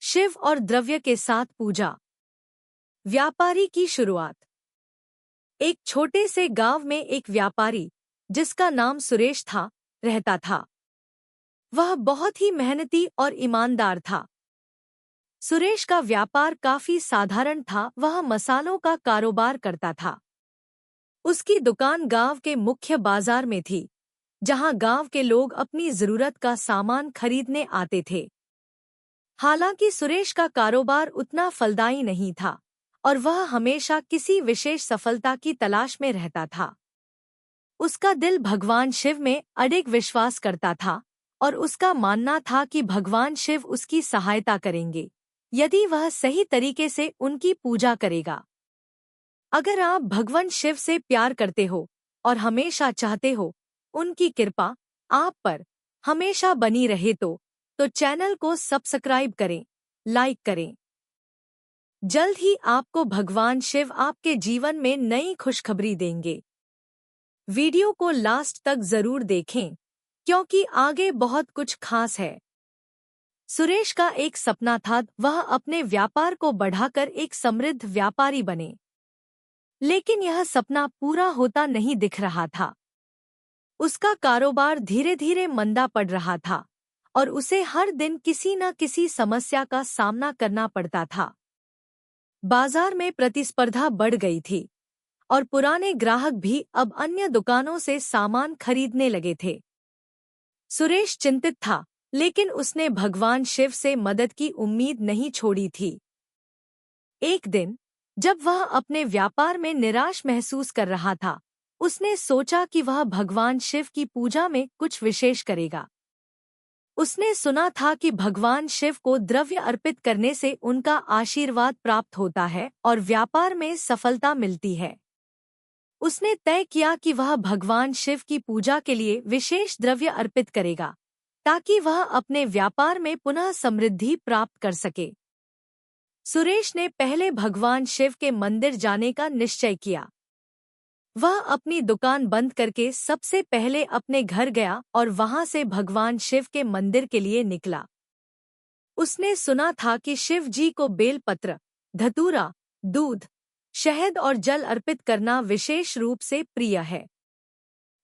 शिव और द्रव्य के साथ पूजा। व्यापारी की शुरुआत। एक छोटे से गांव में एक व्यापारी, जिसका नाम सुरेश था, रहता था। वह बहुत ही मेहनती और ईमानदार था। सुरेश का व्यापार काफी साधारण था। वह मसालों का कारोबार करता था। उसकी दुकान गांव के मुख्य बाजार में थी, जहां गांव के लोग अपनी जरूरत का सामान खरीदने आते थे। हालांकि सुरेश का कारोबार उतना फलदायी नहीं था और वह हमेशा किसी विशेष सफलता की तलाश में रहता था। उसका दिल भगवान शिव में अडिग विश्वास करता था और उसका मानना था कि भगवान शिव उसकी सहायता करेंगे, यदि वह सही तरीके से उनकी पूजा करेगा। अगर आप भगवान शिव से प्यार करते हो और हमेशा चाहते हो उनकी कृपा आप पर हमेशा बनी रहे तो चैनल को सब्सक्राइब करें, लाइक करें। जल्द ही आपको भगवान शिव आपके जीवन में नई खुशखबरी देंगे। वीडियो को लास्ट तक जरूर देखें, क्योंकि आगे बहुत कुछ खास है। सुरेश का एक सपना था, वह अपने व्यापार को बढ़ाकर एक समृद्ध व्यापारी बने। लेकिन यह सपना पूरा होता नहीं दिख रहा था। उसका कारोबार धीरे धीरे मंदा पड़ रहा था और उसे हर दिन किसी न किसी समस्या का सामना करना पड़ता था। बाजार में प्रतिस्पर्धा बढ़ गई थी और पुराने ग्राहक भी अब अन्य दुकानों से सामान खरीदने लगे थे। सुरेश चिंतित था, लेकिन उसने भगवान शिव से मदद की उम्मीद नहीं छोड़ी थी। एक दिन जब वह अपने व्यापार में निराश महसूस कर रहा था, उसने सोचा कि वह भगवान शिव की पूजा में कुछ विशेष करेगा। उसने सुना था कि भगवान शिव को द्रव्य अर्पित करने से उनका आशीर्वाद प्राप्त होता है और व्यापार में सफलता मिलती है। उसने तय किया कि वह भगवान शिव की पूजा के लिए विशेष द्रव्य अर्पित करेगा, ताकि वह अपने व्यापार में पुनः समृद्धि प्राप्त कर सके। सुरेश ने पहले भगवान शिव के मंदिर जाने का निश्चय किया। वह अपनी दुकान बंद करके सबसे पहले अपने घर गया और वहां से भगवान शिव के मंदिर के लिए निकला। उसने सुना था कि शिव जी को बेलपत्र, धतूरा, दूध, शहद और जल अर्पित करना विशेष रूप से प्रिय है।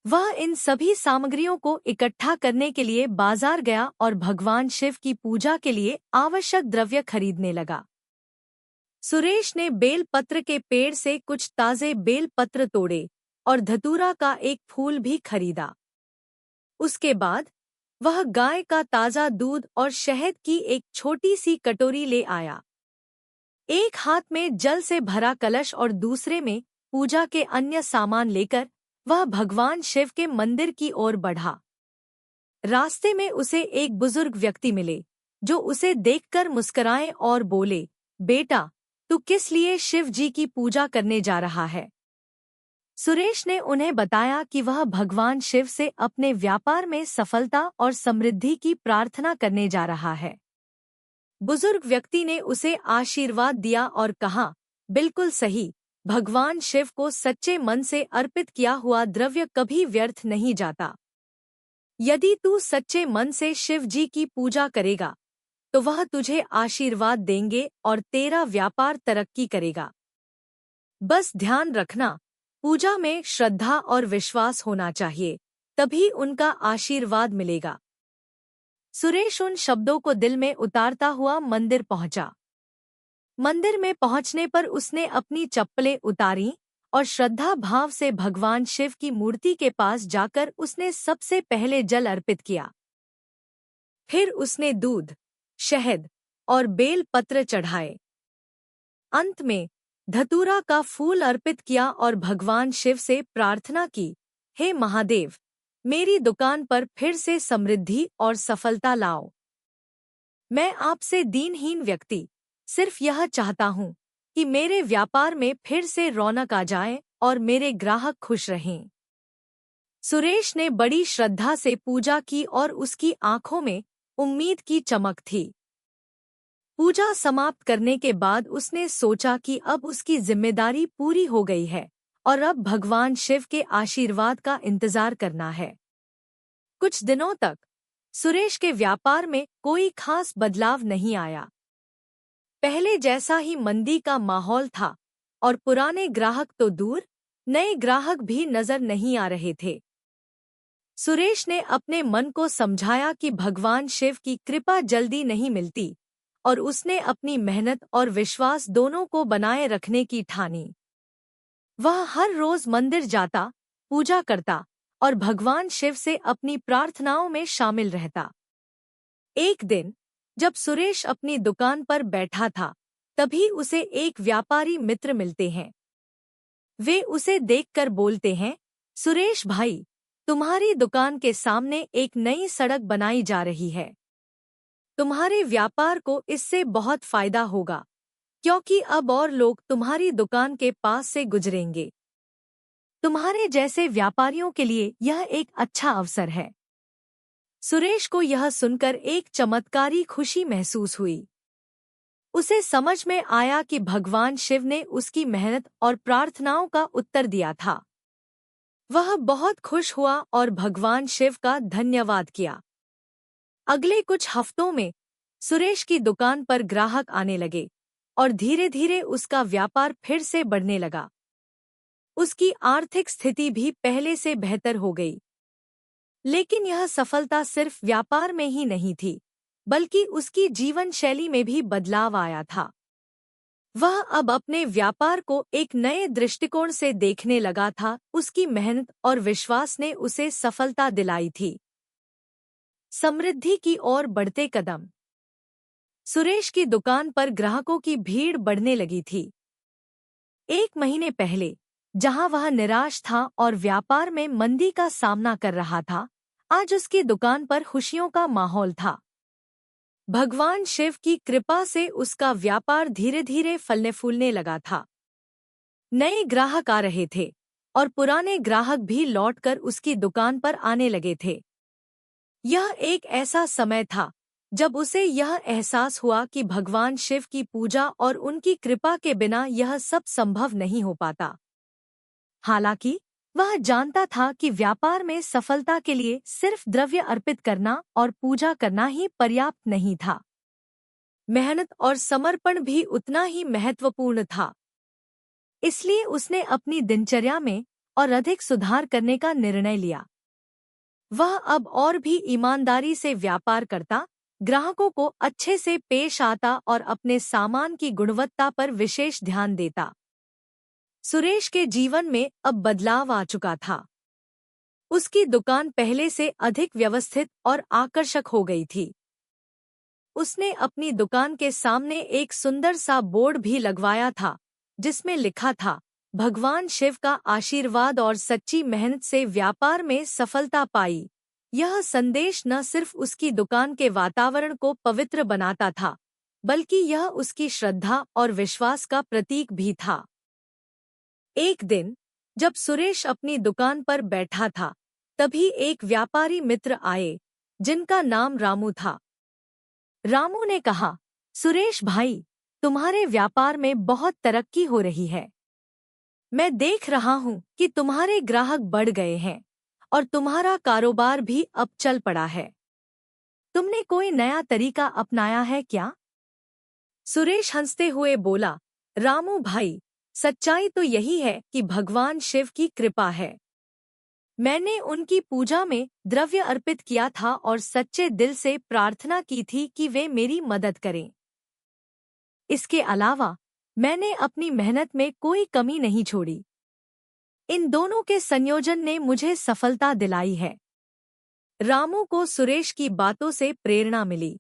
वह इन सभी सामग्रियों को इकट्ठा करने के लिए बाजार गया और भगवान शिव की पूजा के लिए आवश्यक द्रव्य खरीदने लगा। सुरेश ने बेल पत्र के पेड़ से कुछ ताजे बेल पत्र तोड़े और धतूरा का एक फूल भी खरीदा। उसके बाद वह गाय का ताजा दूध और शहद की एक छोटी सी कटोरी ले आया। एक हाथ में जल से भरा कलश और दूसरे में पूजा के अन्य सामान लेकर वह भगवान शिव के मंदिर की ओर बढ़ा। रास्ते में उसे एक बुजुर्ग व्यक्ति मिले, जो उसे देखकर मुस्कुराए और बोले, बेटा, तू किस लिए शिव जी की पूजा करने जा रहा है? सुरेश ने उन्हें बताया कि वह भगवान शिव से अपने व्यापार में सफलता और समृद्धि की प्रार्थना करने जा रहा है। बुजुर्ग व्यक्ति ने उसे आशीर्वाद दिया और कहा, बिल्कुल सही, भगवान शिव को सच्चे मन से अर्पित किया हुआ द्रव्य कभी व्यर्थ नहीं जाता। यदि तू सच्चे मन से शिव जी की पूजा करेगा तो वह तुझे आशीर्वाद देंगे और तेरा व्यापार तरक्की करेगा। बस ध्यान रखना, पूजा में श्रद्धा और विश्वास होना चाहिए, तभी उनका आशीर्वाद मिलेगा। सुरेश उन शब्दों को दिल में उतारता हुआ मंदिर पहुंचा। मंदिर में पहुंचने पर उसने अपनी चप्पलें उतारीं और श्रद्धा भाव से भगवान शिव की मूर्ति के पास जाकर उसने सबसे पहले जल अर्पित किया। फिर उसने दूध, शहद और बेल पत्र चढ़ाए। अंत में धतूरा का फूल अर्पित किया और भगवान शिव से प्रार्थना की, हे महादेव, मेरी दुकान पर फिर से समृद्धि और सफलता लाओ। मैं आपसे दीनहीन व्यक्ति सिर्फ यह चाहता हूँ कि मेरे व्यापार में फिर से रौनक आ जाए और मेरे ग्राहक खुश रहें। सुरेश ने बड़ी श्रद्धा से पूजा की और उसकी आंखों में उम्मीद की चमक थी। पूजा समाप्त करने के बाद उसने सोचा कि अब उसकी जिम्मेदारी पूरी हो गई है और अब भगवान शिव के आशीर्वाद का इंतजार करना है। कुछ दिनों तक सुरेश के व्यापार में कोई खास बदलाव नहीं आया। पहले जैसा ही मंदी का माहौल था और पुराने ग्राहक तो दूर, नए ग्राहक भी नजर नहीं आ रहे थे। सुरेश ने अपने मन को समझाया कि भगवान शिव की कृपा जल्दी नहीं मिलती और उसने अपनी मेहनत और विश्वास दोनों को बनाए रखने की ठानी। वह हर रोज मंदिर जाता, पूजा करता और भगवान शिव से अपनी प्रार्थनाओं में शामिल रहता। एक दिन जब सुरेश अपनी दुकान पर बैठा था, तभी उसे एक व्यापारी मित्र मिलते हैं। वे उसे देखकर बोलते हैं, सुरेश भाई, तुम्हारी दुकान के सामने एक नई सड़क बनाई जा रही है। तुम्हारे व्यापार को इससे बहुत फायदा होगा, क्योंकि अब और लोग तुम्हारी दुकान के पास से गुजरेंगे। तुम्हारे जैसे व्यापारियों के लिए यह एक अच्छा अवसर है। सुरेश को यह सुनकर एक चमत्कारी खुशी महसूस हुई। उसे समझ में आया कि भगवान शिव ने उसकी मेहनत और प्रार्थनाओं का उत्तर दिया था। वह बहुत खुश हुआ और भगवान शिव का धन्यवाद किया। अगले कुछ हफ्तों में सुरेश की दुकान पर ग्राहक आने लगे और धीरे धीरे उसका व्यापार फिर से बढ़ने लगा। उसकी आर्थिक स्थिति भी पहले से बेहतर हो गई। लेकिन यह सफलता सिर्फ व्यापार में ही नहीं थी, बल्कि उसकी जीवन शैली में भी बदलाव आया था। वह अब अपने व्यापार को एक नए दृष्टिकोण से देखने लगा था। उसकी मेहनत और विश्वास ने उसे सफलता दिलाई थी। समृद्धि की ओर बढ़ते कदम। सुरेश की दुकान पर ग्राहकों की भीड़ बढ़ने लगी थी। एक महीने पहले जहां वह निराश था और व्यापार में मंदी का सामना कर रहा था, आज उसकी दुकान पर खुशियों का माहौल था। भगवान शिव की कृपा से उसका व्यापार धीरे धीरे फलने फूलने लगा था। नए ग्राहक आ रहे थे और पुराने ग्राहक भी लौटकर उसकी दुकान पर आने लगे थे। यह एक ऐसा समय था जब उसे यह एहसास हुआ कि भगवान शिव की पूजा और उनकी कृपा के बिना यह सब संभव नहीं हो पाता। हालांकि वह जानता था कि व्यापार में सफलता के लिए सिर्फ द्रव्य अर्पित करना और पूजा करना ही पर्याप्त नहीं था। मेहनत और समर्पण भी उतना ही महत्वपूर्ण था। इसलिए उसने अपनी दिनचर्या में और अधिक सुधार करने का निर्णय लिया। वह अब और भी ईमानदारी से व्यापार करता, ग्राहकों को अच्छे से पेश आता और अपने सामान की गुणवत्ता पर विशेष ध्यान देता। सुरेश के जीवन में अब बदलाव आ चुका था। उसकी दुकान पहले से अधिक व्यवस्थित और आकर्षक हो गई थी। उसने अपनी दुकान के सामने एक सुंदर सा बोर्ड भी लगवाया था, जिसमें लिखा था, भगवान शिव का आशीर्वाद और सच्ची मेहनत से व्यापार में सफलता पाई। यह संदेश न सिर्फ उसकी दुकान के वातावरण को पवित्र बनाता था, बल्कि यह उसकी श्रद्धा और विश्वास का प्रतीक भी था। एक दिन जब सुरेश अपनी दुकान पर बैठा था, तभी एक व्यापारी मित्र आए, जिनका नाम रामू था। रामू ने कहा, सुरेश भाई, तुम्हारे व्यापार में बहुत तरक्की हो रही है। मैं देख रहा हूँ कि तुम्हारे ग्राहक बढ़ गए हैं और तुम्हारा कारोबार भी अब चल पड़ा है। तुमने कोई नया तरीका अपनाया है क्या? सुरेश हंसते हुए बोला, रामू भाई, सच्चाई तो यही है कि भगवान शिव की कृपा है। मैंने उनकी पूजा में द्रव्य अर्पित किया था और सच्चे दिल से प्रार्थना की थी कि वे मेरी मदद करें। इसके अलावा मैंने अपनी मेहनत में कोई कमी नहीं छोड़ी। इन दोनों के संयोजन ने मुझे सफलता दिलाई है। रामू को सुरेश की बातों से प्रेरणा मिली।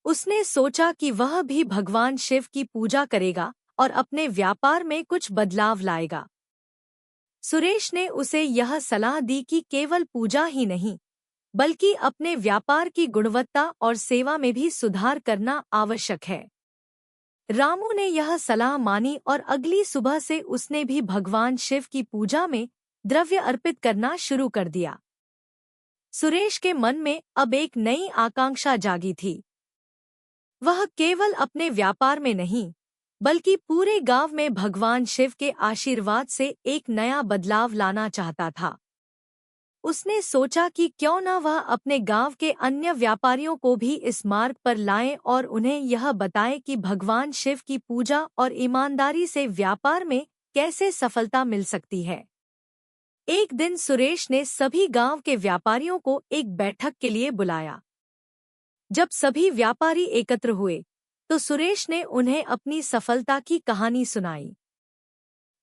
उसने सोचा कि वह भी भगवान शिव की पूजा करेगा और अपने व्यापार में कुछ बदलाव लाएगा। सुरेश ने उसे यह सलाह दी कि केवल पूजा ही नहीं, बल्कि अपने व्यापार की गुणवत्ता और सेवा में भी सुधार करना आवश्यक है। रामू ने यह सलाह मानी और अगली सुबह से उसने भी भगवान शिव की पूजा में द्रव्य अर्पित करना शुरू कर दिया। सुरेश के मन में अब एक नई आकांक्षा जागी थी। वह केवल अपने व्यापार में नहीं, बल्कि पूरे गांव में भगवान शिव के आशीर्वाद से एक नया बदलाव लाना चाहता था। उसने सोचा कि क्यों न वह अपने गांव के अन्य व्यापारियों को भी इस मार्ग पर लाएं और उन्हें यह बताएं कि भगवान शिव की पूजा और ईमानदारी से व्यापार में कैसे सफलता मिल सकती है। एक दिन सुरेश ने सभी गांव के व्यापारियों को एक बैठक के लिए बुलाया। जब सभी व्यापारी एकत्र हुए तो सुरेश ने उन्हें अपनी सफलता की कहानी सुनाई।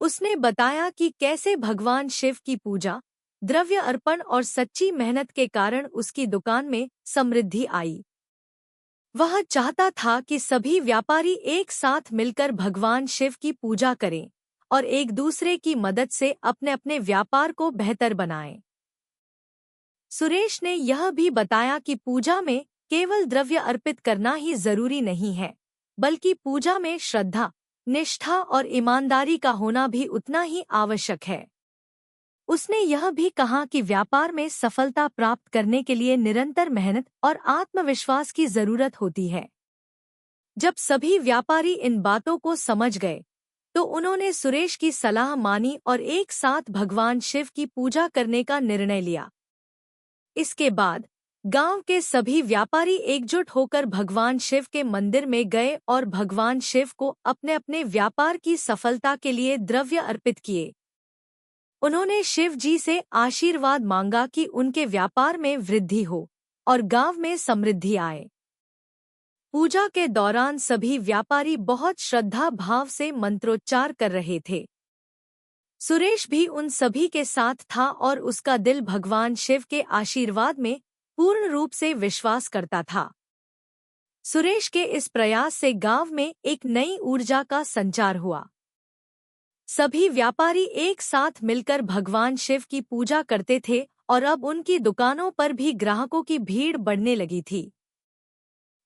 उसने बताया कि कैसे भगवान शिव की पूजा, द्रव्य अर्पण और सच्ची मेहनत के कारण उसकी दुकान में समृद्धि आई। वह चाहता था कि सभी व्यापारी एक साथ मिलकर भगवान शिव की पूजा करें और एक दूसरे की मदद से अपने अपने व्यापार को बेहतर बनाएं। सुरेश ने यह भी बताया कि पूजा में केवल द्रव्य अर्पित करना ही जरूरी नहीं है, बल्कि पूजा में श्रद्धा, निष्ठा और ईमानदारी का होना भी उतना ही आवश्यक है। उसने यह भी कहा कि व्यापार में सफलता प्राप्त करने के लिए निरंतर मेहनत और आत्मविश्वास की जरूरत होती है। जब सभी व्यापारी इन बातों को समझ गए तो उन्होंने सुरेश की सलाह मानी और एक साथ भगवान शिव की पूजा करने का निर्णय लिया। इसके बाद गांव के सभी व्यापारी एकजुट होकर भगवान शिव के मंदिर में गए और भगवान शिव को अपने अपने व्यापार की सफलता के लिए द्रव्य अर्पित किए। उन्होंने शिव जी से आशीर्वाद मांगा कि उनके व्यापार में वृद्धि हो और गांव में समृद्धि आए। पूजा के दौरान सभी व्यापारी बहुत श्रद्धा भाव से मंत्रोच्चार कर रहे थे। सुरेश भी उन सभी के साथ था और उसका दिल भगवान शिव के आशीर्वाद में पूर्ण रूप से विश्वास करता था। सुरेश के इस प्रयास से गांव में एक नई ऊर्जा का संचार हुआ। सभी व्यापारी एक साथ मिलकर भगवान शिव की पूजा करते थे और अब उनकी दुकानों पर भी ग्राहकों की भीड़ बढ़ने लगी थी।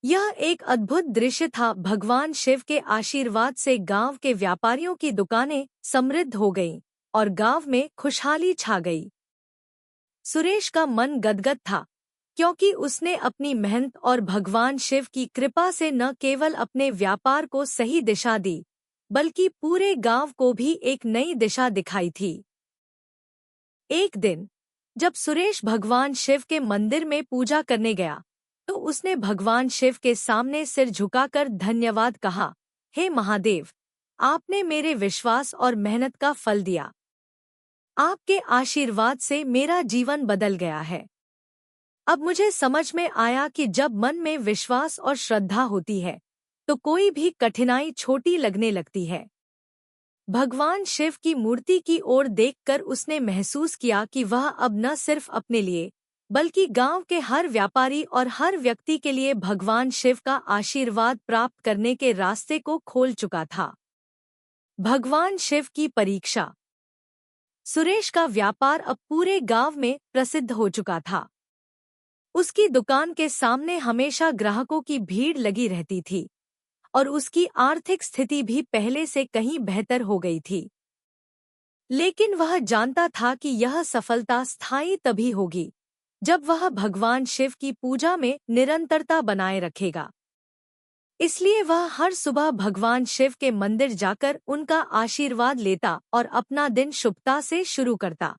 यह एक अद्भुत दृश्य था। भगवान शिव के आशीर्वाद से गांव के व्यापारियों की दुकानें समृद्ध हो गईं और गांव में खुशहाली छा गई। सुरेश का मन गदगद था क्योंकि उसने अपनी मेहनत और भगवान शिव की कृपा से न केवल अपने व्यापार को सही दिशा दी, बल्कि पूरे गांव को भी एक नई दिशा दिखाई थी। एक दिन जब सुरेश भगवान शिव के मंदिर में पूजा करने गया तो उसने भगवान शिव के सामने सिर झुकाकर धन्यवाद कहा। हे महादेव, आपने मेरे विश्वास और मेहनत का फल दिया। आपके आशीर्वाद से मेरा जीवन बदल गया है। अब मुझे समझ में आया कि जब मन में विश्वास और श्रद्धा होती है तो कोई भी कठिनाई छोटी लगने लगती है। भगवान शिव की मूर्ति की ओर देखकर उसने महसूस किया कि वह अब न सिर्फ अपने लिए बल्कि गांव के हर व्यापारी और हर व्यक्ति के लिए भगवान शिव का आशीर्वाद प्राप्त करने के रास्ते को खोल चुका था। भगवान शिव की परीक्षा। सुरेश का व्यापार अब पूरे गांव में प्रसिद्ध हो चुका था। उसकी दुकान के सामने हमेशा ग्राहकों की भीड़ लगी रहती थी और उसकी आर्थिक स्थिति भी पहले से कहीं बेहतर हो गई थी। लेकिन वह जानता था कि यह सफलता स्थायी तभी होगी जब वह भगवान शिव की पूजा में निरंतरता बनाए रखेगा। इसलिए वह हर सुबह भगवान शिव के मंदिर जाकर उनका आशीर्वाद लेता और अपना दिन शुभता से शुरू करता।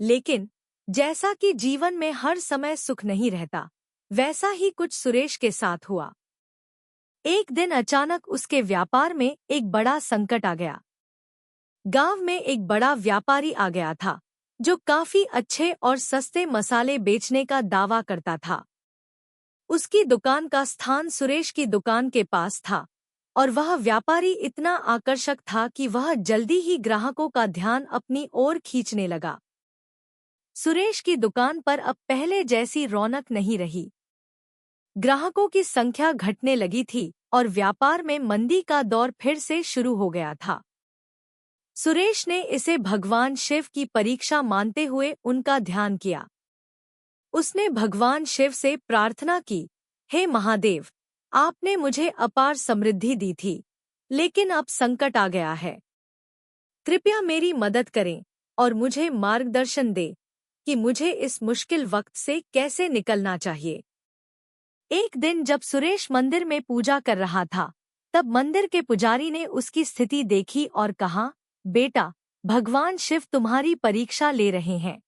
लेकिन जैसा कि जीवन में हर समय सुख नहीं रहता, वैसा ही कुछ सुरेश के साथ हुआ। एक दिन अचानक उसके व्यापार में एक बड़ा संकट आ गया। गांव में एक बड़ा व्यापारी आ गया था जो काफी अच्छे और सस्ते मसाले बेचने का दावा करता था। उसकी दुकान का स्थान सुरेश की दुकान के पास था और वह व्यापारी इतना आकर्षक था कि वह जल्दी ही ग्राहकों का ध्यान अपनी ओर खींचने लगा। सुरेश की दुकान पर अब पहले जैसी रौनक नहीं रही। ग्राहकों की संख्या घटने लगी थी और व्यापार में मंदी का दौर फिर से शुरू हो गया था। सुरेश ने इसे भगवान शिव की परीक्षा मानते हुए उनका ध्यान किया। उसने भगवान शिव से प्रार्थना की, हे महादेव, आपने मुझे अपार समृद्धि दी थी, लेकिन अब संकट आ गया है। कृपया मेरी मदद करें और मुझे मार्गदर्शन दें कि मुझे इस मुश्किल वक्त से कैसे निकलना चाहिए। एक दिन जब सुरेश मंदिर में पूजा कर रहा था, तब मंदिर के पुजारी ने उसकी स्थिति देखी और कहा, बेटा, भगवान शिव तुम्हारी परीक्षा ले रहे हैं।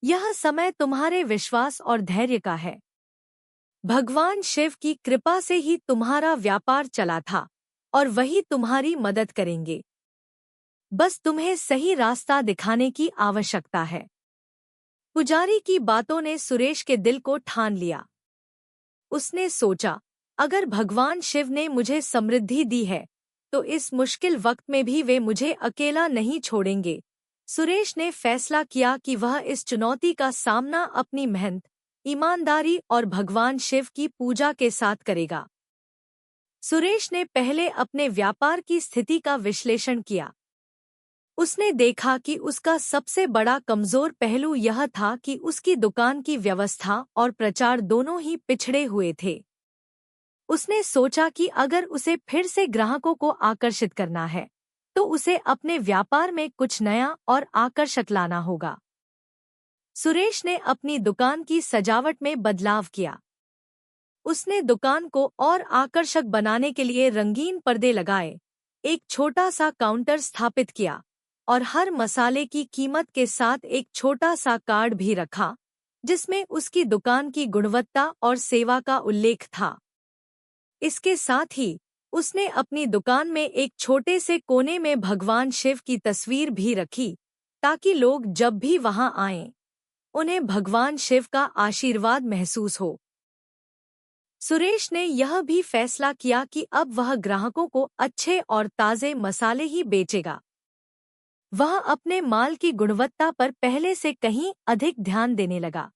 यह समय तुम्हारे विश्वास और धैर्य का है। भगवान शिव की कृपा से ही तुम्हारा व्यापार चला था और वही तुम्हारी मदद करेंगे। बस तुम्हें सही रास्ता दिखाने की आवश्यकता है। पुजारी की बातों ने सुरेश के दिल को ठान लिया। उसने सोचा, अगर भगवान शिव ने मुझे समृद्धि दी है तो इस मुश्किल वक्त में भी वे मुझे अकेला नहीं छोड़ेंगे। सुरेश ने फैसला किया कि वह इस चुनौती का सामना अपनी मेहनत, ईमानदारी और भगवान शिव की पूजा के साथ करेगा। सुरेश ने पहले अपने व्यापार की स्थिति का विश्लेषण किया। उसने देखा कि उसका सबसे बड़ा कमजोर पहलू यह था कि उसकी दुकान की व्यवस्था और प्रचार दोनों ही पिछड़े हुए थे। उसने सोचा कि अगर उसे फिर से ग्राहकों को आकर्षित करना है तो उसे अपने व्यापार में कुछ नया और आकर्षक लाना होगा। सुरेश ने अपनी दुकान की सजावट में बदलाव किया। उसने दुकान को और आकर्षक बनाने के लिए रंगीन पर्दे लगाए, एक छोटा सा काउंटर स्थापित किया और हर मसाले की कीमत के साथ एक छोटा सा कार्ड भी रखा जिसमें उसकी दुकान की गुणवत्ता और सेवा का उल्लेख था। इसके साथ ही उसने अपनी दुकान में एक छोटे से कोने में भगवान शिव की तस्वीर भी रखी ताकि लोग जब भी वहां आएं, उन्हें भगवान शिव का आशीर्वाद महसूस हो। सुरेश ने यह भी फैसला किया कि अब वह ग्राहकों को अच्छे और ताज़े मसाले ही बेचेगा। वह अपने माल की गुणवत्ता पर पहले से कहीं अधिक ध्यान देने लगा।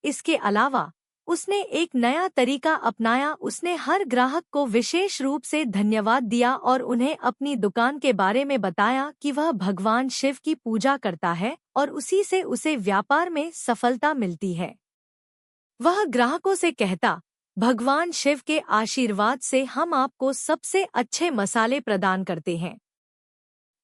इसके अलावा उसने एक नया तरीका अपनाया। उसने हर ग्राहक को विशेष रूप से धन्यवाद दिया और उन्हें अपनी दुकान के बारे में बताया कि वह भगवान शिव की पूजा करता है और उसी से उसे व्यापार में सफलता मिलती है। वह ग्राहकों से कहता, भगवान शिव के आशीर्वाद से हम आपको सबसे अच्छे मसाले प्रदान करते हैं।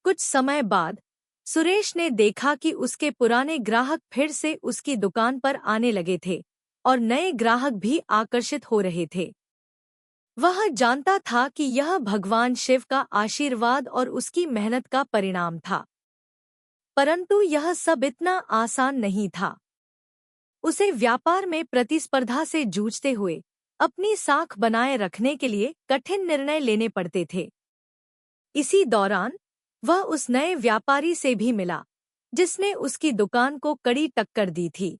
कुछ समय बाद सुरेश ने देखा कि उसके पुराने ग्राहक फिर से उसकी दुकान पर आने लगे थे और नए ग्राहक भी आकर्षित हो रहे थे। वह जानता था कि यह भगवान शिव का आशीर्वाद और उसकी मेहनत का परिणाम था। परंतु यह सब इतना आसान नहीं था। उसे व्यापार में प्रतिस्पर्धा से जूझते हुए अपनी साख बनाए रखने के लिए कठिन निर्णय लेने पड़ते थे। इसी दौरान वह उस नए व्यापारी से भी मिला जिसने उसकी दुकान को कड़ी टक्कर दी थी।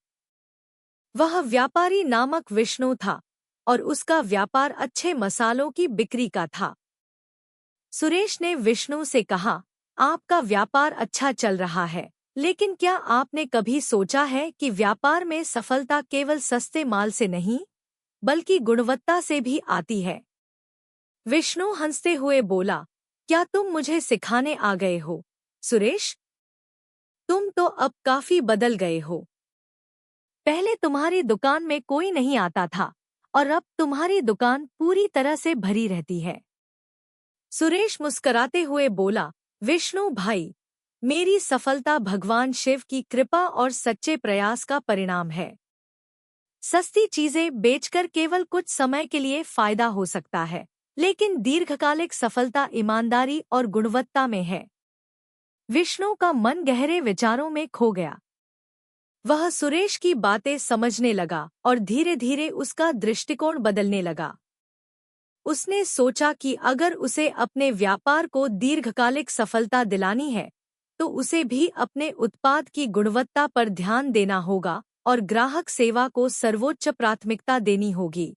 वह व्यापारी नामक विष्णु था और उसका व्यापार अच्छे मसालों की बिक्री का था। सुरेश ने विष्णु से कहा, आपका व्यापार अच्छा चल रहा है, लेकिन क्या आपने कभी सोचा है कि व्यापार में सफलता केवल सस्ते माल से नहीं बल्कि गुणवत्ता से भी आती है। विष्णु हंसते हुए बोला, क्या तुम मुझे सिखाने आ गए हो सुरेश? तुम तो अब काफी बदल गए हो। पहले तुम्हारी दुकान में कोई नहीं आता था और अब तुम्हारी दुकान पूरी तरह से भरी रहती है। सुरेश मुस्कुराते हुए बोला, विष्णु भाई, मेरी सफलता भगवान शिव की कृपा और सच्चे प्रयास का परिणाम है। सस्ती चीजें बेचकर केवल कुछ समय के लिए फायदा हो सकता है, लेकिन दीर्घकालिक सफलता ईमानदारी और गुणवत्ता में है। विष्णु का मन गहरे विचारों में खो गया। वह सुरेश की बातें समझने लगा और धीरे धीरे उसका दृष्टिकोण बदलने लगा। उसने सोचा कि अगर उसे अपने व्यापार को दीर्घकालिक सफलता दिलानी है तो उसे भी अपने उत्पाद की गुणवत्ता पर ध्यान देना होगा और ग्राहक सेवा को सर्वोच्च प्राथमिकता देनी होगी।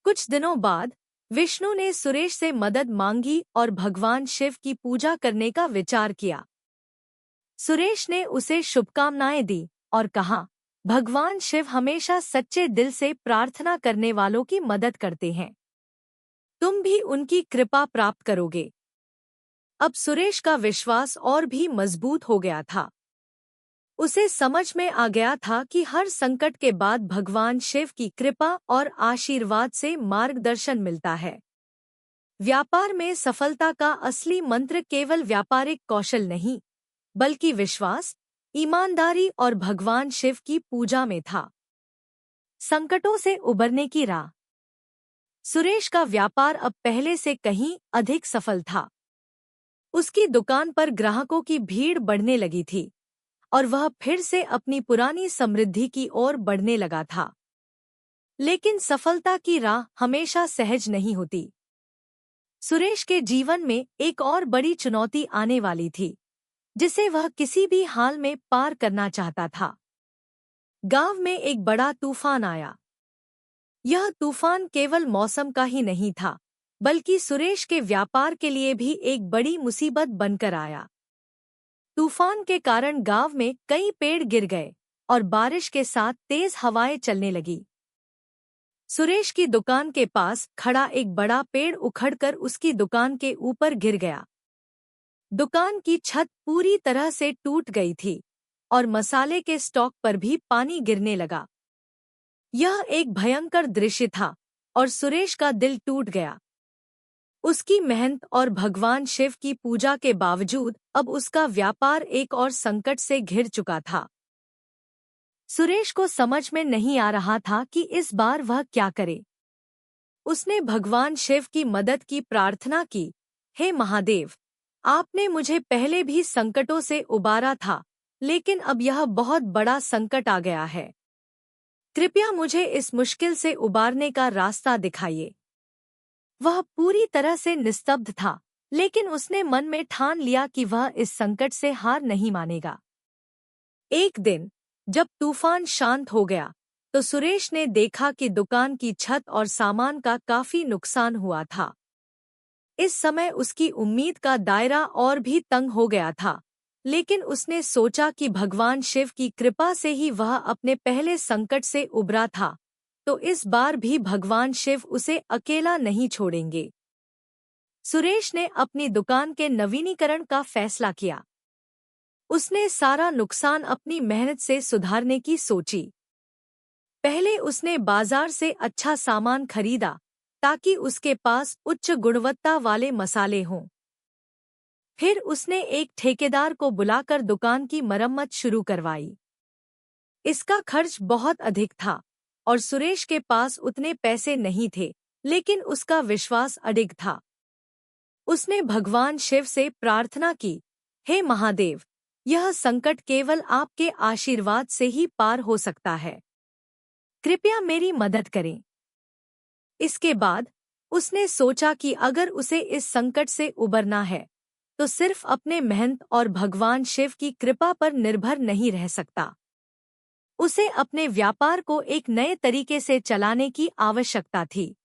कुछ दिनों बाद विष्णु ने सुरेश से मदद मांगी और भगवान शिव की पूजा करने का विचार किया। सुरेश ने उसे शुभकामनाएं दी और कहा, भगवान शिव हमेशा सच्चे दिल से प्रार्थना करने वालों की मदद करते हैं। तुम भी उनकी कृपा प्राप्त करोगे। अब सुरेश का विश्वास और भी मजबूत हो गया था। उसे समझ में आ गया था कि हर संकट के बाद भगवान शिव की कृपा और आशीर्वाद से मार्गदर्शन मिलता है। व्यापार में सफलता का असली मंत्र केवल व्यापारिक कौशल नहीं, बल्कि विश्वास, ईमानदारी और भगवान शिव की पूजा में था। संकटों से उबरने की राह। सुरेश का व्यापार अब पहले से कहीं अधिक सफल था। उसकी दुकान पर ग्राहकों की भीड़ बढ़ने लगी थी और वह फिर से अपनी पुरानी समृद्धि की ओर बढ़ने लगा था। लेकिन सफलता की राह हमेशा सहज नहीं होती। सुरेश के जीवन में एक और बड़ी चुनौती आने वाली थी, जिसे वह किसी भी हाल में पार करना चाहता था। गांव में एक बड़ा तूफान आया। यह तूफान केवल मौसम का ही नहीं था, बल्कि सुरेश के व्यापार के लिए भी एक बड़ी मुसीबत बनकर आया। तूफान के कारण गांव में कई पेड़ गिर गए और बारिश के साथ तेज हवाएं चलने लगी। सुरेश की दुकान के पास खड़ा एक बड़ा पेड़ उखड़कर उसकी दुकान के ऊपर गिर गया। दुकान की छत पूरी तरह से टूट गई थी और मसाले के स्टॉक पर भी पानी गिरने लगा। यह एक भयंकर दृश्य था और सुरेश का दिल टूट गया। उसकी मेहनत और भगवान शिव की पूजा के बावजूद अब उसका व्यापार एक और संकट से घिर चुका था। सुरेश को समझ में नहीं आ रहा था कि इस बार वह क्या करे। उसने भगवान शिव की मदद की प्रार्थना की, हे महादेव, आपने मुझे पहले भी संकटों से उबारा था, लेकिन अब यह बहुत बड़ा संकट आ गया है। कृपया मुझे इस मुश्किल से उबारने का रास्ता दिखाइए। वह पूरी तरह से निस्तब्ध था, लेकिन उसने मन में ठान लिया कि वह इस संकट से हार नहीं मानेगा। एक दिन जब तूफान शांत हो गया, तो सुरेश ने देखा कि दुकान की छत और सामान का काफी नुकसान हुआ था। इस समय उसकी उम्मीद का दायरा और भी तंग हो गया था, लेकिन उसने सोचा कि भगवान शिव की कृपा से ही वह अपने पहले संकट से उबरा था, तो इस बार भी भगवान शिव उसे अकेला नहीं छोड़ेंगे। सुरेश ने अपनी दुकान के नवीनीकरण का फैसला किया। उसने सारा नुकसान अपनी मेहनत से सुधारने की सोची। पहले उसने बाजार से अच्छा सामान खरीदा ताकि उसके पास उच्च गुणवत्ता वाले मसाले हों। फिर उसने एक ठेकेदार को बुलाकर दुकान की मरम्मत शुरू करवाई। इसका खर्च बहुत अधिक था और सुरेश के पास उतने पैसे नहीं थे, लेकिन उसका विश्वास अडिग था। उसने भगवान शिव से प्रार्थना की, हे महादेव, यह संकट केवल आपके आशीर्वाद से ही पार हो सकता है। कृपया मेरी मदद करें। इसके बाद उसने सोचा कि अगर उसे इस संकट से उबरना है, तो सिर्फ अपने मेहनत और भगवान शिव की कृपा पर निर्भर नहीं रह सकता। उसे अपने व्यापार को एक नए तरीके से चलाने की आवश्यकता थी।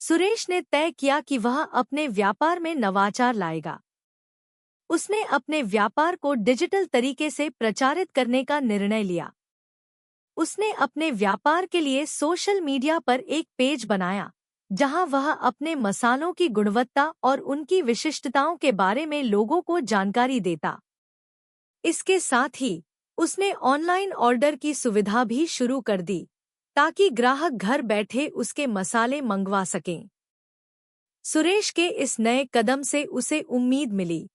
सुरेश ने तय किया कि वह अपने व्यापार में नवाचार लाएगा। उसने अपने व्यापार को डिजिटल तरीके से प्रचारित करने का निर्णय लिया। उसने अपने व्यापार के लिए सोशल मीडिया पर एक पेज बनाया, जहां वह अपने मसालों की गुणवत्ता और उनकी विशिष्टताओं के बारे में लोगों को जानकारी देता। इसके साथ ही उसने ऑनलाइन ऑर्डर की सुविधा भी शुरू कर दी, ताकि ग्राहक घर बैठे उसके मसाले मंगवा सकें। सुरेश के इस नए कदम से उसे उम्मीद मिली।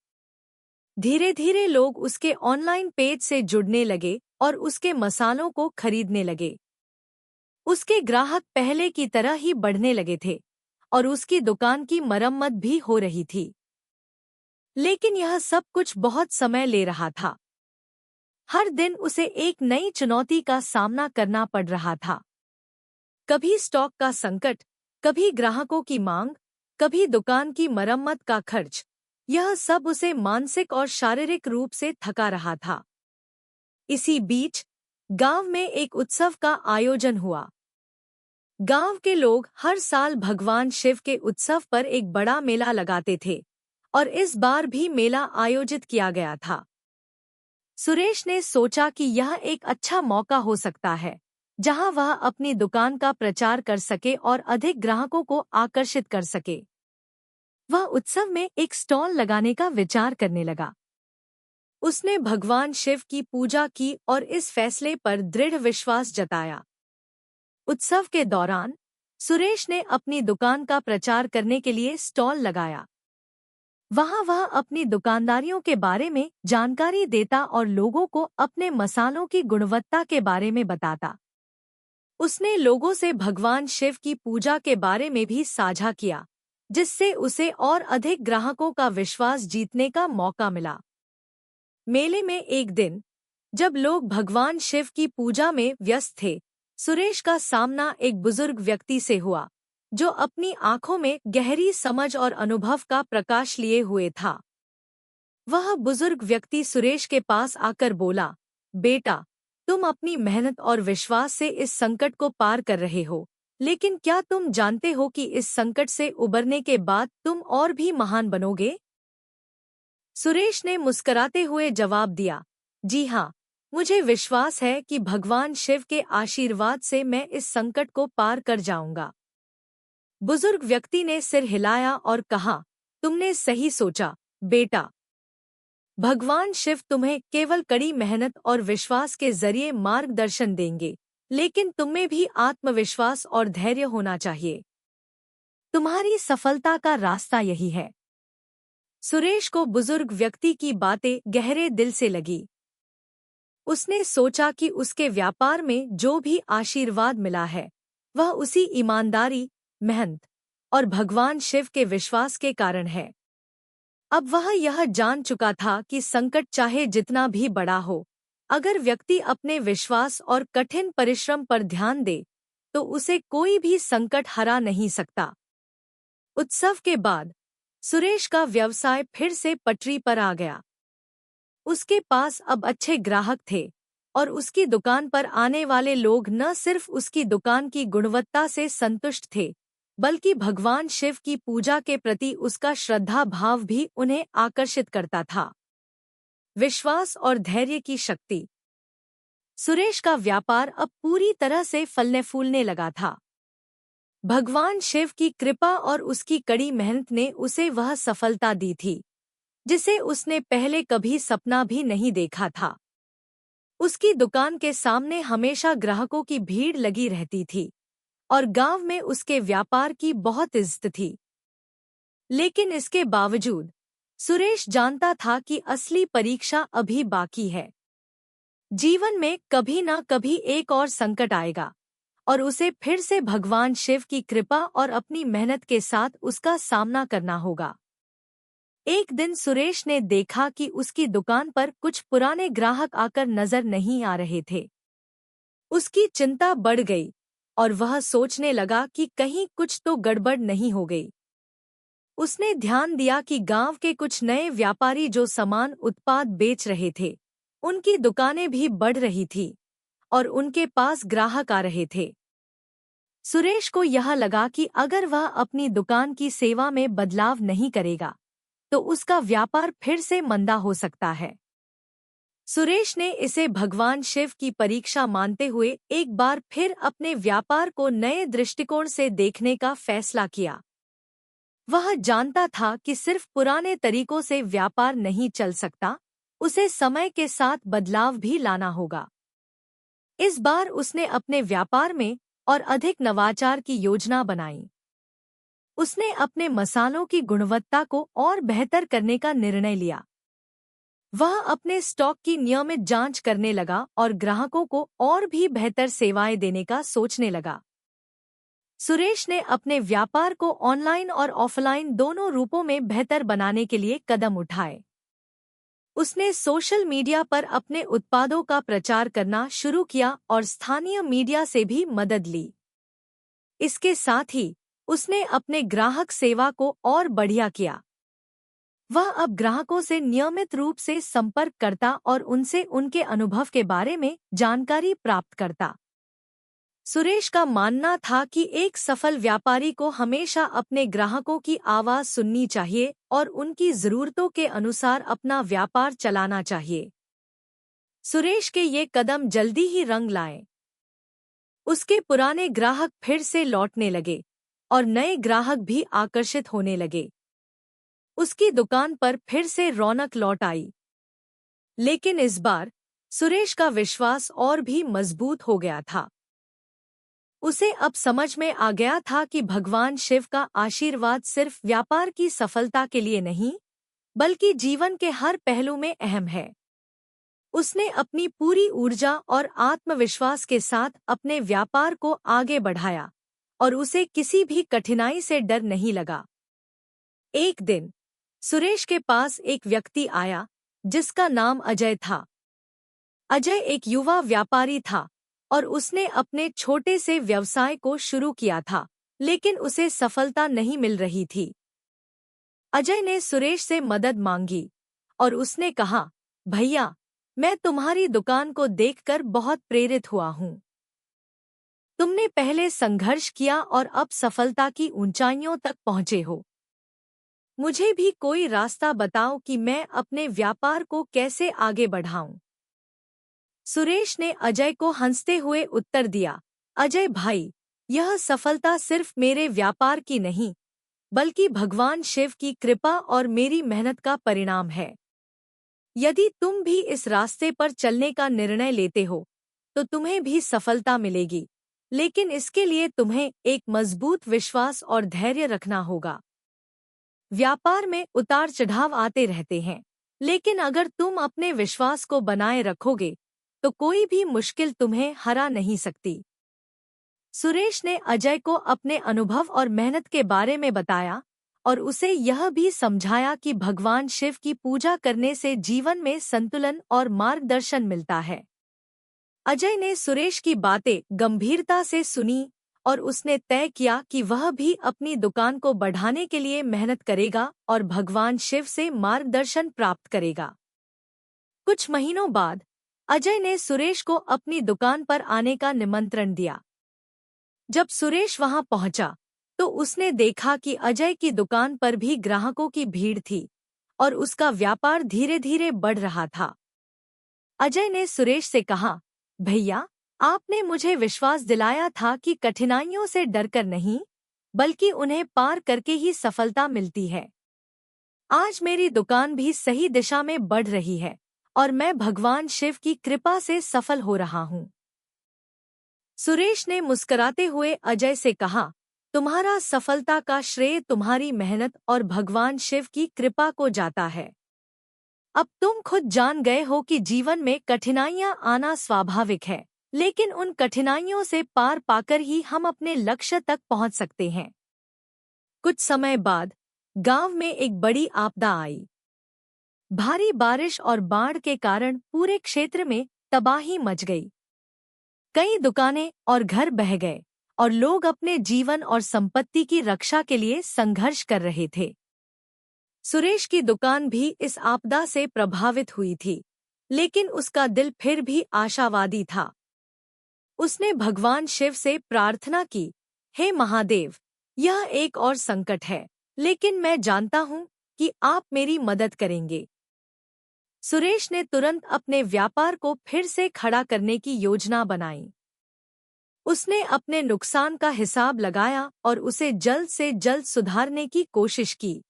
धीरे धीरे लोग उसके ऑनलाइन पेज से जुड़ने लगे और उसके मसालों को खरीदने लगे। उसके ग्राहक पहले की तरह ही बढ़ने लगे थे और उसकी दुकान की मरम्मत भी हो रही थी। लेकिन यह सब कुछ बहुत समय ले रहा था। हर दिन उसे एक नई चुनौती का सामना करना पड़ रहा था। कभी स्टॉक का संकट, कभी ग्राहकों की मांग, कभी दुकान की मरम्मत का खर्च। यह सब उसे मानसिक और शारीरिक रूप से थका रहा था। इसी बीच गांव में एक उत्सव का आयोजन हुआ। गांव के लोग हर साल भगवान शिव के उत्सव पर एक बड़ा मेला लगाते थे और इस बार भी मेला आयोजित किया गया था। सुरेश ने सोचा कि यह एक अच्छा मौका हो सकता है, जहां वह अपनी दुकान का प्रचार कर सके और अधिक ग्राहकों को आकर्षित कर सके। वह उत्सव में एक स्टॉल लगाने का विचार करने लगा। उसने भगवान शिव की पूजा की और इस फैसले पर दृढ़ विश्वास जताया। उत्सव के दौरान सुरेश ने अपनी दुकान का प्रचार करने के लिए स्टॉल लगाया। वहां वह अपनी दुकानदारियों के बारे में जानकारी देता और लोगों को अपने मसालों की गुणवत्ता के बारे में बताता। उसने लोगों से भगवान शिव की पूजा के बारे में भी साझा किया, जिससे उसे और अधिक ग्राहकों का विश्वास जीतने का मौका मिला। मेले में एक दिन जब लोग भगवान शिव की पूजा में व्यस्त थे, सुरेश का सामना एक बुजुर्ग व्यक्ति से हुआ, जो अपनी आंखों में गहरी समझ और अनुभव का प्रकाश लिए हुए था। वह बुजुर्ग व्यक्ति सुरेश के पास आकर बोला, बेटा, तुम अपनी मेहनत और विश्वास से इस संकट को पार कर रहे हो, लेकिन क्या तुम जानते हो कि इस संकट से उबरने के बाद तुम और भी महान बनोगे? सुरेश ने मुस्कुराते हुए जवाब दिया, जी हाँ, मुझे विश्वास है कि भगवान शिव के आशीर्वाद से मैं इस संकट को पार कर जाऊंगा। बुजुर्ग व्यक्ति ने सिर हिलाया और कहा, तुमने सही सोचा, बेटा। भगवान शिव तुम्हें केवल कड़ी मेहनत और विश्वास के जरिए मार्गदर्शन देंगे, लेकिन तुम्हें भी आत्मविश्वास और धैर्य होना चाहिए। तुम्हारी सफलता का रास्ता यही है। सुरेश को बुजुर्ग व्यक्ति की बातें गहरे दिल से लगी। उसने सोचा कि उसके व्यापार में जो भी आशीर्वाद मिला है, वह उसी ईमानदारी, मेहनत और भगवान शिव के विश्वास के कारण है। अब वह यह जान चुका था कि संकट चाहे जितना भी बड़ा हो, अगर व्यक्ति अपने विश्वास और कठिन परिश्रम पर ध्यान दे, तो उसे कोई भी संकट हरा नहीं सकता। उत्सव के बाद सुरेश का व्यवसाय फिर से पटरी पर आ गया। उसके पास अब अच्छे ग्राहक थे और उसकी दुकान पर आने वाले लोग न सिर्फ उसकी दुकान की गुणवत्ता से संतुष्ट थे, बल्कि भगवान शिव की पूजा के प्रति उसका श्रद्धा भाव भी उन्हें आकर्षित करता था। विश्वास और धैर्य की शक्ति। सुरेश का व्यापार अब पूरी तरह से फलने फूलने लगा था। भगवान शिव की कृपा और उसकी कड़ी मेहनत ने उसे वह सफलता दी थी, जिसे उसने पहले कभी सपना भी नहीं देखा था। उसकी दुकान के सामने हमेशा ग्राहकों की भीड़ लगी रहती थी और गांव में उसके व्यापार की बहुत इज्जत थी। लेकिन इसके बावजूद सुरेश जानता था कि असली परीक्षा अभी बाकी है। जीवन में कभी ना कभी एक और संकट आएगा और उसे फिर से भगवान शिव की कृपा और अपनी मेहनत के साथ उसका सामना करना होगा। एक दिन सुरेश ने देखा कि उसकी दुकान पर कुछ पुराने ग्राहक आकर नजर नहीं आ रहे थे। उसकी चिंता बढ़ गई और वह सोचने लगा कि कहीं कुछ तो गड़बड़ नहीं हो गई। उसने ध्यान दिया कि गांव के कुछ नए व्यापारी जो समान उत्पाद बेच रहे थे, उनकी दुकानें भी बढ़ रही थी और उनके पास ग्राहक आ रहे थे। सुरेश को यह लगा कि अगर वह अपनी दुकान की सेवा में बदलाव नहीं करेगा, तो उसका व्यापार फिर से मंदा हो सकता है। सुरेश ने इसे भगवान शिव की परीक्षा मानते हुए एक बार फिर अपने व्यापार को नए दृष्टिकोण से देखने का फैसला किया। वह जानता था कि सिर्फ पुराने तरीकों से व्यापार नहीं चल सकता, उसे समय के साथ बदलाव भी लाना होगा। इस बार उसने अपने व्यापार में और अधिक नवाचार की योजना बनाई। उसने अपने मसालों की गुणवत्ता को और बेहतर करने का निर्णय लिया। वह अपने स्टॉक की नियमित जांच करने लगा और ग्राहकों को और भी बेहतर सेवाएं देने का सोचने लगा। सुरेश ने अपने व्यापार को ऑनलाइन और ऑफलाइन दोनों रूपों में बेहतर बनाने के लिए कदम उठाए। उसने सोशल मीडिया पर अपने उत्पादों का प्रचार करना शुरू किया और स्थानीय मीडिया से भी मदद ली। इसके साथ ही उसने अपने ग्राहक सेवा को और बढ़िया किया। वह अब ग्राहकों से नियमित रूप से संपर्क करता और उनसे उनके अनुभव के बारे में जानकारी प्राप्त करता। सुरेश का मानना था कि एक सफल व्यापारी को हमेशा अपने ग्राहकों की आवाज सुननी चाहिए और उनकी जरूरतों के अनुसार अपना व्यापार चलाना चाहिए। सुरेश के ये कदम जल्दी ही रंग लाए। उसके पुराने ग्राहक फिर से लौटने लगे और नए ग्राहक भी आकर्षित होने लगे। उसकी दुकान पर फिर से रौनक लौट आई। लेकिन इस बार सुरेश का विश्वास और भी मजबूत हो गया था। उसे अब समझ में आ गया था कि भगवान शिव का आशीर्वाद सिर्फ व्यापार की सफलता के लिए नहीं, बल्कि जीवन के हर पहलू में अहम है। उसने अपनी पूरी ऊर्जा और आत्मविश्वास के साथ अपने व्यापार को आगे बढ़ाया और उसे किसी भी कठिनाई से डर नहीं लगा। एक दिन सुरेश के पास एक व्यक्ति आया जिसका नाम अजय था। अजय एक युवा व्यापारी था और उसने अपने छोटे से व्यवसाय को शुरू किया था, लेकिन उसे सफलता नहीं मिल रही थी। अजय ने सुरेश से मदद मांगी और उसने कहा, भैया, मैं तुम्हारी दुकान को देखकर बहुत प्रेरित हुआ हूँ। तुमने पहले संघर्ष किया और अब सफलता की ऊंचाइयों तक पहुँचे हो। मुझे भी कोई रास्ता बताओ कि मैं अपने व्यापार को कैसे आगे बढ़ाऊं। सुरेश ने अजय को हंसते हुए उत्तर दिया, अजय भाई, यह सफलता सिर्फ मेरे व्यापार की नहीं, बल्कि भगवान शिव की कृपा और मेरी मेहनत का परिणाम है। यदि तुम भी इस रास्ते पर चलने का निर्णय लेते हो, तो तुम्हें भी सफलता मिलेगी, लेकिन इसके लिए तुम्हें एक मजबूत विश्वास और धैर्य रखना होगा। व्यापार में उतार चढ़ाव आते रहते हैं, लेकिन अगर तुम अपने विश्वास को बनाए रखोगे, तो कोई भी मुश्किल तुम्हें हरा नहीं सकती। सुरेश ने अजय को अपने अनुभव और मेहनत के बारे में बताया और उसे यह भी समझाया कि भगवान शिव की पूजा करने से जीवन में संतुलन और मार्गदर्शन मिलता है। अजय ने सुरेश की बातें गंभीरता से सुनी और उसने तय किया कि वह भी अपनी दुकान को बढ़ाने के लिए मेहनत करेगा और भगवान शिव से मार्गदर्शन प्राप्त करेगा। कुछ महीनों बाद अजय ने सुरेश को अपनी दुकान पर आने का निमंत्रण दिया। जब सुरेश वहां पहुंचा, तो उसने देखा कि अजय की दुकान पर भी ग्राहकों की भीड़ थी और उसका व्यापार धीरे धीरे बढ़ रहा था। अजय ने सुरेश से कहा, भैया, आपने मुझे विश्वास दिलाया था कि कठिनाइयों से डरकर नहीं, बल्कि उन्हें पार करके ही सफलता मिलती है। आज मेरी दुकान भी सही दिशा में बढ़ रही है और मैं भगवान शिव की कृपा से सफल हो रहा हूँ। सुरेश ने मुस्कुराते हुए अजय से कहा, तुम्हारा सफलता का श्रेय तुम्हारी मेहनत और भगवान शिव की कृपा को जाता है। अब तुम खुद जान गए हो कि जीवन में कठिनाइयां आना स्वाभाविक है, लेकिन उन कठिनाइयों से पार पाकर ही हम अपने लक्ष्य तक पहुंच सकते हैं। कुछ समय बाद गांव में एक बड़ी आपदा आई। भारी बारिश और बाढ़ के कारण पूरे क्षेत्र में तबाही मच गई। कई दुकानें और घर बह गए और लोग अपने जीवन और संपत्ति की रक्षा के लिए संघर्ष कर रहे थे। सुरेश की दुकान भी इस आपदा से प्रभावित हुई थी, लेकिन उसका दिल फिर भी आशावादी था। उसने भगवान शिव से प्रार्थना की, हे महादेव, यह एक और संकट है, लेकिन मैं जानता हूँ कि आप मेरी मदद करेंगे। सुरेश ने तुरंत अपने व्यापार को फिर से खड़ा करने की योजना बनाई। उसने अपने नुकसान का हिसाब लगाया और उसे जल्द से जल्द सुधारने की कोशिश की।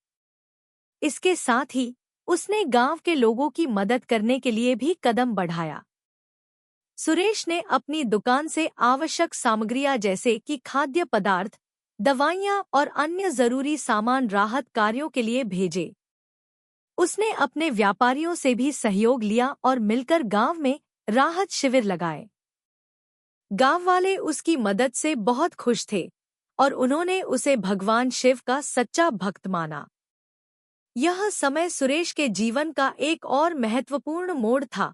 इसके साथ ही उसने गांव के लोगों की मदद करने के लिए भी कदम बढ़ाया। सुरेश ने अपनी दुकान से आवश्यक सामग्रियां जैसे कि खाद्य पदार्थ, दवाइयां और अन्य जरूरी सामान राहत कार्यों के लिए भेजे। उसने अपने व्यापारियों से भी सहयोग लिया और मिलकर गांव में राहत शिविर लगाए। गांव वाले उसकी मदद से बहुत खुश थे और उन्होंने उसे भगवान शिव का सच्चा भक्त माना। यह समय सुरेश के जीवन का एक और महत्वपूर्ण मोड़ था,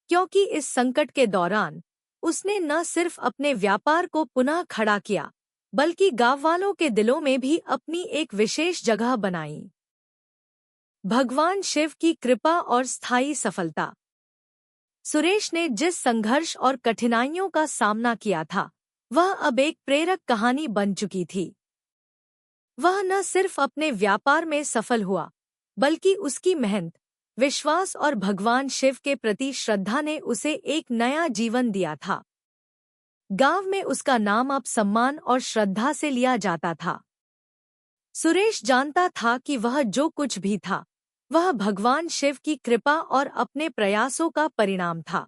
क्योंकि इस संकट के दौरान उसने न सिर्फ अपने व्यापार को पुनः खड़ा किया, बल्कि गांव वालों के दिलों में भी अपनी एक विशेष जगह बनाई। भगवान शिव की कृपा और स्थायी सफलता। सुरेश ने जिस संघर्ष और कठिनाइयों का सामना किया था, वह अब एक प्रेरक कहानी बन चुकी थी। वह न सिर्फ अपने व्यापार में सफल हुआ, बल्कि उसकी मेहनत, विश्वास और भगवान शिव के प्रति श्रद्धा ने उसे एक नया जीवन दिया था। गांव में उसका नाम अब सम्मान और श्रद्धा से लिया जाता था। सुरेश जानता था कि वह जो कुछ भी था, वह भगवान शिव की कृपा और अपने प्रयासों का परिणाम था।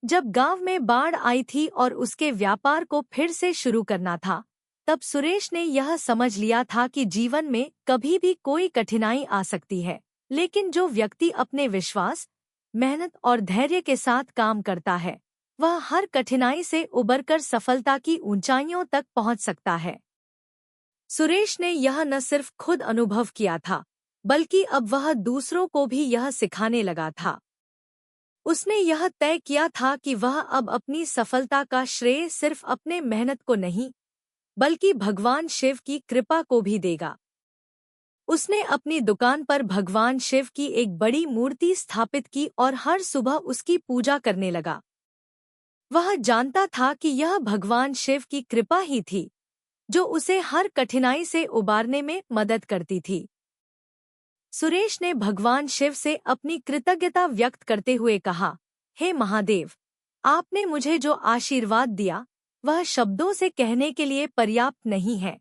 जब गांव में बाढ़ आई थी और उसके व्यापार को फिर से शुरू करना था, तब सुरेश ने यह समझ लिया था कि जीवन में कभी भी कोई कठिनाई आ सकती है, लेकिन जो व्यक्ति अपने विश्वास, मेहनत और धैर्य के साथ काम करता है, वह हर कठिनाई से उबरकर सफलता की ऊंचाइयों तक पहुंच सकता है। सुरेश ने यह न सिर्फ खुद अनुभव किया था, बल्कि अब वह दूसरों को भी यह सिखाने लगा था। उसने यह तय किया था कि वह अब अपनी सफलता का श्रेय सिर्फ अपने मेहनत को नहीं, बल्कि भगवान शिव की कृपा को भी देगा। उसने अपनी दुकान पर भगवान शिव की एक बड़ी मूर्ति स्थापित की और हर सुबह उसकी पूजा करने लगा। वह जानता था कि यह भगवान शिव की कृपा ही थी जो उसे हर कठिनाई से उबारने में मदद करती थी। सुरेश ने भगवान शिव से अपनी कृतज्ञता व्यक्त करते हुए कहा, हे महादेव, आपने मुझे जो आशीर्वाद दिया वह शब्दों से कहने के लिए पर्याप्त नहीं है।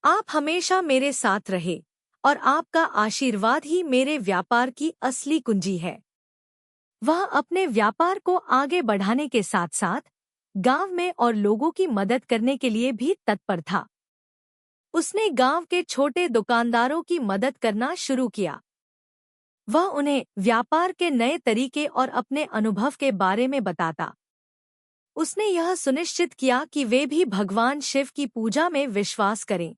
आप हमेशा मेरे साथ रहे और आपका आशीर्वाद ही मेरे व्यापार की असली कुंजी है। वह अपने व्यापार को आगे बढ़ाने के साथ साथ गांव में और लोगों की मदद करने के लिए भी तत्पर था। उसने गांव के छोटे दुकानदारों की मदद करना शुरू किया। वह उन्हें व्यापार के नए तरीके और अपने अनुभव के बारे में बताता। उसने यह सुनिश्चित किया कि वे भी भगवान शिव की पूजा में विश्वास करें,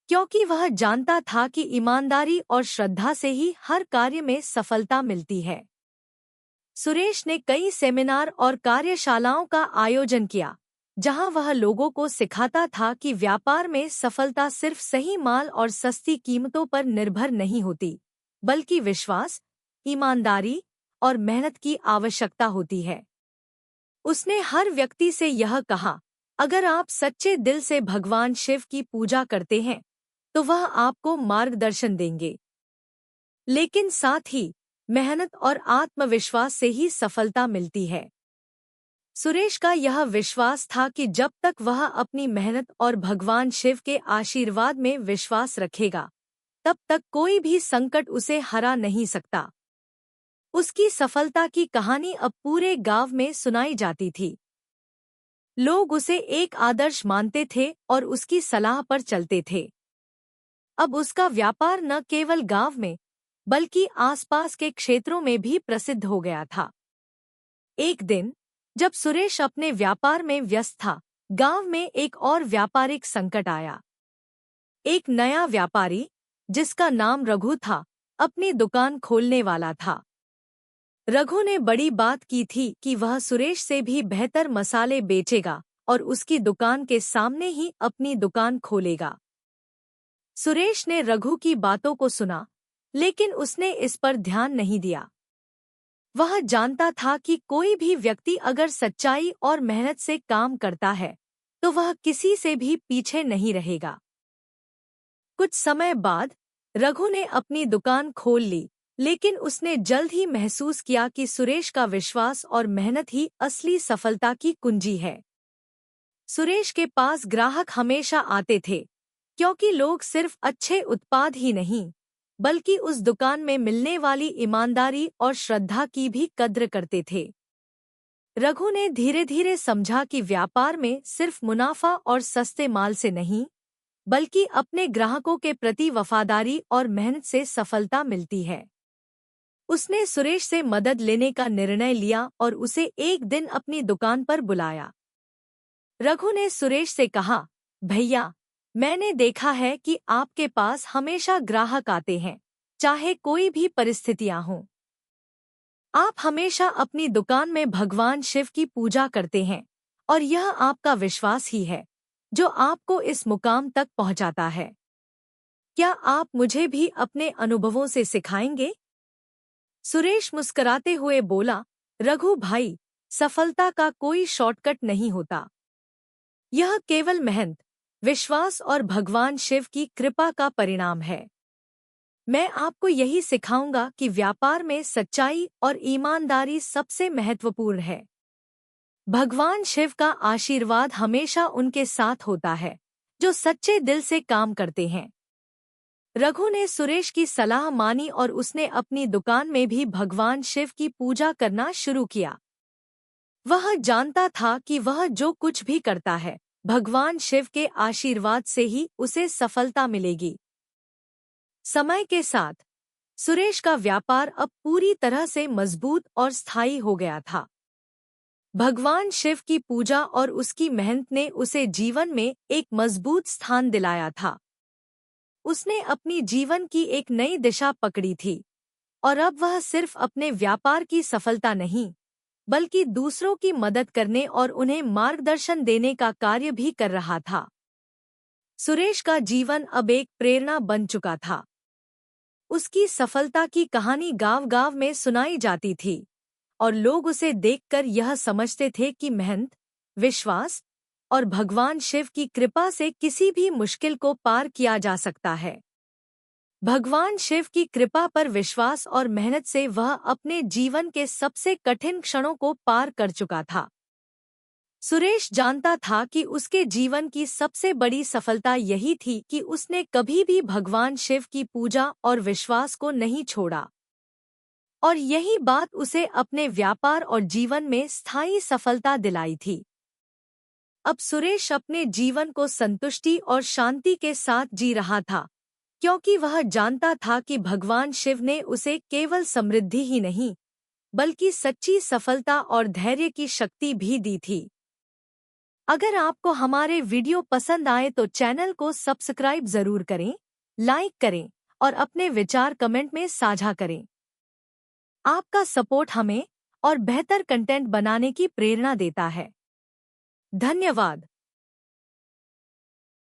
क्योंकि वह जानता था कि ईमानदारी और श्रद्धा से ही हर कार्य में सफलता मिलती है। सुरेश ने कई सेमिनार और कार्यशालाओं का आयोजन किया, जहां वह लोगों को सिखाता था कि व्यापार में सफलता सिर्फ सही माल और सस्ती कीमतों पर निर्भर नहीं होती, बल्कि विश्वास, ईमानदारी और मेहनत की आवश्यकता होती है। उसने हर व्यक्ति से यह कहा, अगर आप सच्चे दिल से भगवान शिव की पूजा करते हैं तो वह आपको मार्गदर्शन देंगे, लेकिन साथ ही मेहनत और आत्मविश्वास से ही सफलता मिलती है। सुरेश का यह विश्वास था कि जब तक वह अपनी मेहनत और भगवान शिव के आशीर्वाद में विश्वास रखेगा, तब तक कोई भी संकट उसे हरा नहीं सकता। उसकी सफलता की कहानी अब पूरे गांव में सुनाई जाती थी। लोग उसे एक आदर्श मानते थे और उसकी सलाह पर चलते थे। अब उसका व्यापार न केवल गांव में, बल्कि आसपास के क्षेत्रों में भी प्रसिद्ध हो गया था। एक दिन जब सुरेश अपने व्यापार में व्यस्त था, गांव में एक और व्यापारिक संकट आया। एक नया व्यापारी, जिसका नाम रघु था, अपनी दुकान खोलने वाला था। रघु ने बड़ी बात की थी कि वह सुरेश से भी बेहतर मसाले बेचेगा और उसकी दुकान के सामने ही अपनी दुकान खोलेगा। सुरेश ने रघु की बातों को सुना, लेकिन उसने इस पर ध्यान नहीं दिया। वह जानता था कि कोई भी व्यक्ति अगर सच्चाई और मेहनत से काम करता है तो वह किसी से भी पीछे नहीं रहेगा। कुछ समय बाद रघु ने अपनी दुकान खोल ली, लेकिन उसने जल्द ही महसूस किया कि सुरेश का विश्वास और मेहनत ही असली सफलता की कुंजी है। सुरेश के पास ग्राहक हमेशा आते थे, क्योंकि लोग सिर्फ अच्छे उत्पाद ही नहीं, बल्कि उस दुकान में मिलने वाली ईमानदारी और श्रद्धा की भी कद्र करते थे। रघु ने धीरे धीरे समझा कि व्यापार में सिर्फ मुनाफा और सस्ते माल से नहीं, बल्कि अपने ग्राहकों के प्रति वफादारी और मेहनत से सफलता मिलती है। उसने सुरेश से मदद लेने का निर्णय लिया और उसे एक दिन अपनी दुकान पर बुलाया। रघु ने सुरेश से कहा, भैया, मैंने देखा है कि आपके पास हमेशा ग्राहक आते हैं, चाहे कोई भी परिस्थितियां हों। आप हमेशा अपनी दुकान में भगवान शिव की पूजा करते हैं और यह आपका विश्वास ही है जो आपको इस मुकाम तक पहुंचाता है। क्या आप मुझे भी अपने अनुभवों से सिखाएंगे? सुरेश मुस्कुराते हुए बोला, रघु भाई, सफलता का कोई शॉर्टकट नहीं होता। यह केवल मेहनत, विश्वास और भगवान शिव की कृपा का परिणाम है। मैं आपको यही सिखाऊंगा कि व्यापार में सच्चाई और ईमानदारी सबसे महत्वपूर्ण है। भगवान शिव का आशीर्वाद हमेशा उनके साथ होता है जो सच्चे दिल से काम करते हैं। रघु ने सुरेश की सलाह मानी और उसने अपनी दुकान में भी भगवान शिव की पूजा करना शुरू किया। वह जानता था कि वह जो कुछ भी करता है, भगवान शिव के आशीर्वाद से ही उसे सफलता मिलेगी। समय के साथ सुरेश का व्यापार अब पूरी तरह से मजबूत और स्थायी हो गया था। भगवान शिव की पूजा और उसकी मेहनत ने उसे जीवन में एक मजबूत स्थान दिलाया था। उसने अपनी जीवन की एक नई दिशा पकड़ी थी, और अब वह सिर्फ अपने व्यापार की सफलता नहीं, बल्कि दूसरों की मदद करने और उन्हें मार्गदर्शन देने का कार्य भी कर रहा था। सुरेश का जीवन अब एक प्रेरणा बन चुका था। उसकी सफलता की कहानी गांव-गांव में सुनाई जाती थी और लोग उसे देखकर यह समझते थे कि मेहनत, विश्वास और भगवान शिव की कृपा से किसी भी मुश्किल को पार किया जा सकता है। भगवान शिव की कृपा पर विश्वास और मेहनत से वह अपने जीवन के सबसे कठिन क्षणों को पार कर चुका था। सुरेश जानता था कि उसके जीवन की सबसे बड़ी सफलता यही थी कि उसने कभी भी भगवान शिव की पूजा और विश्वास को नहीं छोड़ा, और यही बात उसे अपने व्यापार और जीवन में स्थायी सफलता दिलाई थी। अब सुरेश अपने जीवन को संतुष्टि और शांति के साथ जी रहा था, क्योंकि वह जानता था कि भगवान शिव ने उसे केवल समृद्धि ही नहीं, बल्कि सच्ची सफलता और धैर्य की शक्ति भी दी थी। अगर आपको हमारे वीडियो पसंद आए तो चैनल को सब्सक्राइब जरूर करें, लाइक करें और अपने विचार कमेंट में साझा करें। आपका सपोर्ट हमें और बेहतर कंटेंट बनाने की प्रेरणा देता है। धन्यवाद।